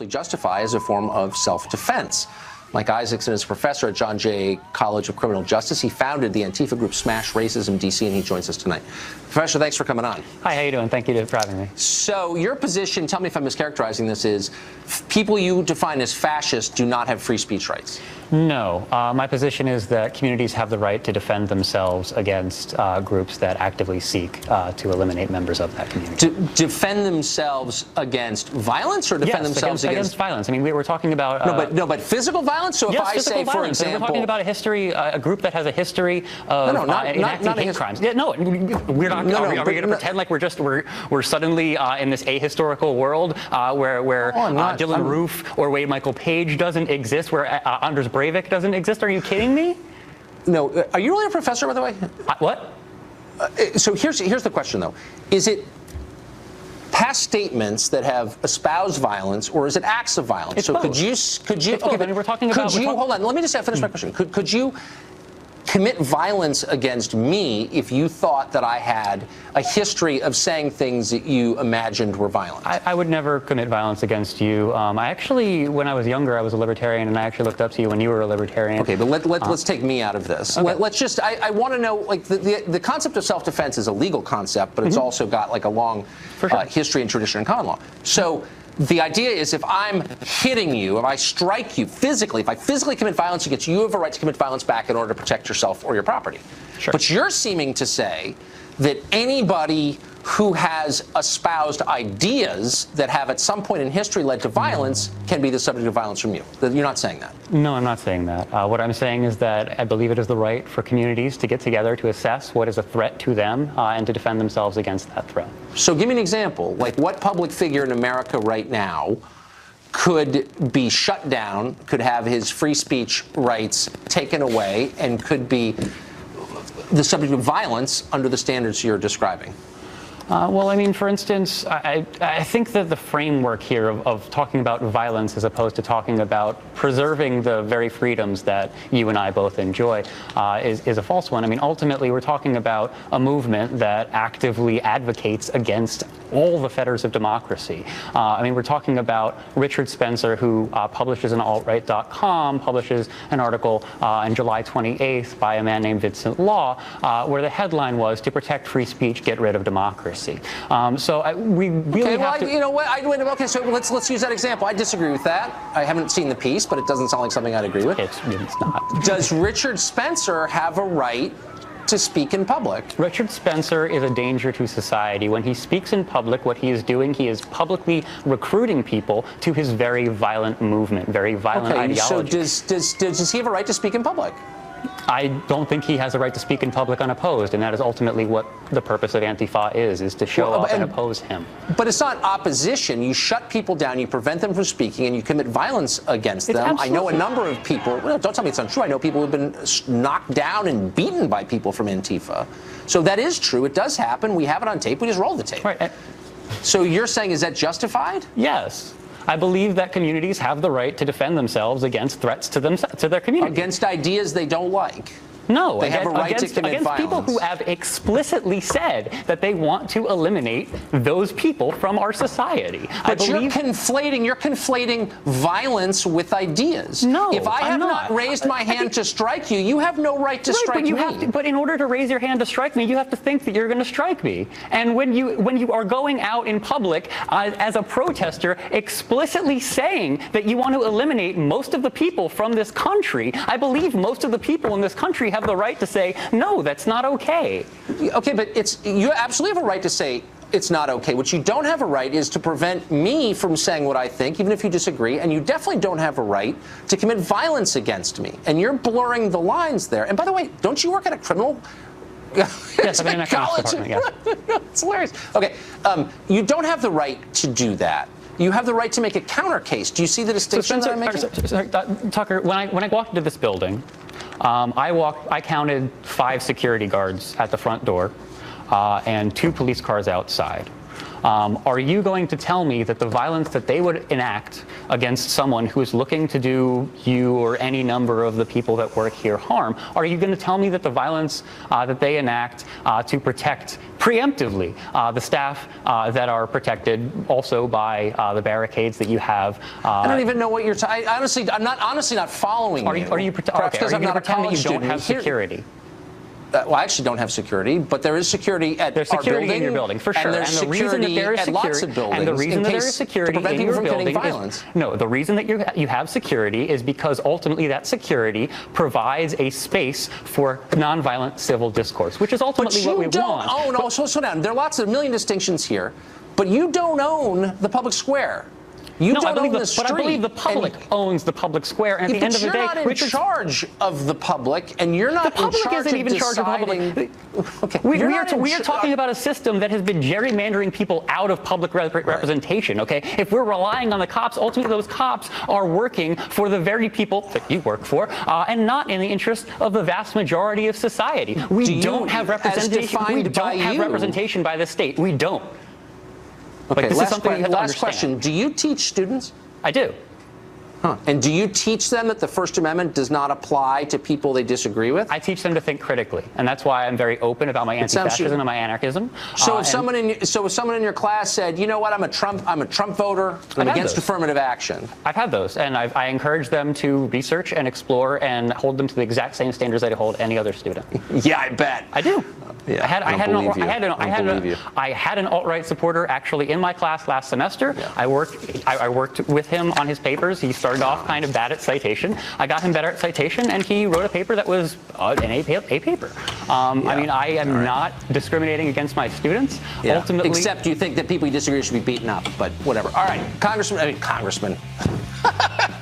justify as a form of self-defense. Mike Isaacson is a professor at John Jay College of Criminal Justice. He founded the Antifa group Smash Racism DC, and he joins us tonight. Professor, thanks for coming on. Hi, how you doing? Thank you for having me. So your position, tell me if I'm mischaracterizing this, is people you define as fascists do not have free speech rights. No. My position is that communities have the right to defend themselves against groups that actively seek to eliminate members of that community. Defend themselves against violence, or defend themselves against violence? I mean, we were talking about... No, but physical violence? So yes, if I say, for example... We're talking about a history, a group that has a history of enacting hate crimes. Yeah, no, we're not... Are we going to pretend like we're suddenly in this ahistorical world where Dylan Roof or Wade Michael Page doesn't exist, where Anders Breivik doesn't exist? Are you kidding me? No. Are you really a professor, by the way? What? So here's the question, though. Is it past statements that have espoused violence, or is it acts of violence? It's so both. could you? It's both. I mean, we're talking about. Hold on. Let me just finish my question. Could you commit violence against me if you thought that I had a history of saying things that you imagined were violent? I would never commit violence against you. I actually, when I was younger, I was a libertarian, and I actually looked up to you when you were a libertarian. Okay, but let's take me out of this. Okay. Let's just, I want to know, like, the concept of self-defense is a legal concept, but it's also got, like, a long history and tradition in common law. So the idea is, if I'm hitting you, if I strike you physically, if I physically commit violence against you, you have a right to commit violence back in order to protect yourself or your property. Sure. But you're seeming to say that anybody who has espoused ideas that have at some point in history led to violence can be the subject of violence from you. You're not saying that. No, I'm not saying that. What I'm saying is that I believe it is the right for communities to get together to assess what is a threat to them and to defend themselves against that threat. So give me an example. Like, what public figure in America right now could be shut down, could have his free speech rights taken away, and could be the subject of violence under the standards you're describing? Well, I mean, for instance, I think that the framework here of talking about violence as opposed to talking about preserving the very freedoms that you and I both enjoy is a false one. I mean, ultimately, we're talking about a movement that actively advocates against all the fetters of democracy. I mean, we're talking about Richard Spencer, who publishes in altright.com, publishes an article on July 28th by a man named Vincent Law, where the headline was, "To protect free speech, get rid of democracy." So we really have to... You know what? Okay, so let's use that example. I disagree with that. I haven't seen the piece, but it doesn't sound like something I'd agree with. It's not. Does Richard Spencer have a right to speak in public? Richard Spencer is a danger to society. When he speaks in public, what he is doing, he is publicly recruiting people to his very violent movement, very violent ideology. So does he have a right to speak in public? I don't think he has a right to speak in public unopposed, and that is ultimately what the purpose of Antifa is to show up and oppose him. But it's not opposition. You shut people down, you prevent them from speaking, and you commit violence against them. I know a number of people, well, don't tell me it's untrue, I know people who've been knocked down and beaten by people from Antifa. So that is true. It does happen. We have it on tape. We just roll the tape. Right. So you're saying, is that justified? Yes. I believe that communities have the right to defend themselves against threats to their community. Against ideas they don't like. No, they have a right to commit violence. People who have explicitly said that they want to eliminate those people from our society. But you're conflating violence with ideas. No, if I have not raised my hand to strike you, you have no right to strike me. But in order to raise your hand to strike me, you have to think that you're going to strike me. And when you are going out in public as a protester, explicitly saying that you want to eliminate most of the people from this country, I believe most of the people in this country have the right to say, no, that's not okay. Okay, but you absolutely have a right to say it's not okay. What you don't have a right is to prevent me from saying what I think, even if you disagree, and you definitely don't have a right to commit violence against me. And you're blurring the lines there. And by the way, don't you work at a criminal... Yes, I'm in an economics department, yeah. It's hilarious. Okay, you don't have the right to do that. You have the right to make a counter case. Do you see the distinction that I'm making? Tucker, when I walked into this building, I counted 5 security guards at the front door and 2 police cars outside. Are you going to tell me that the violence that they would enact against someone who is looking to do you or any number of the people that work here harm, are you going to tell me that the violence that they enact to protect preemptively the staff that are protected also by the barricades that you have. I don't even know what you're talking. I'm honestly not following you. Are you pretending that you don't have security? Well, I actually don't have security, but there is security at there's security our building, in your building, for sure. And there's security at lots of buildings. And the reason that there is security in your building is, no, the reason that you have security is because ultimately that security provides a space for nonviolent civil discourse, which is ultimately what we want. Oh, no, slow down. There are a million distinctions here, but you don't own the public square. You don't own the street. But I believe the public owns the public square. And at the end of the day, you're not in charge of the public, and you're not in charge of deciding. The public isn't even in charge of the public. Okay, we are talking about a system that has been gerrymandering people out of public representation. Okay, if we're relying on the cops, ultimately those cops are working for the very people that you work for, and not in the interest of the vast majority of society. We don't have representation. We don't have representation by the state. We don't. Okay, this is something you have to last question. Do you teach students? I do. Huh. And do you teach them that the First Amendment does not apply to people they disagree with? I teach them to think critically, and that's why I'm very open about my anti-fascism and my anarchism. So if someone in your class said, you know what, I'm a Trump voter, I'm against affirmative action. I've had those, and I encourage them to research and explore and hold them to the exact same standards that I hold any other student. Yeah, I bet. I do. Yeah, I had an alt-right supporter actually in my class last semester. Yeah. I worked with him on his papers. He started off kind of bad at citation. I got him better at citation, and he wrote a paper that was an A paper. I mean, I am not discriminating against my students. Yeah. Ultimately, except you think that people you disagree with should be beaten up, but whatever. All right, Congressman.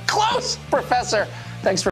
Close, Professor. Thanks for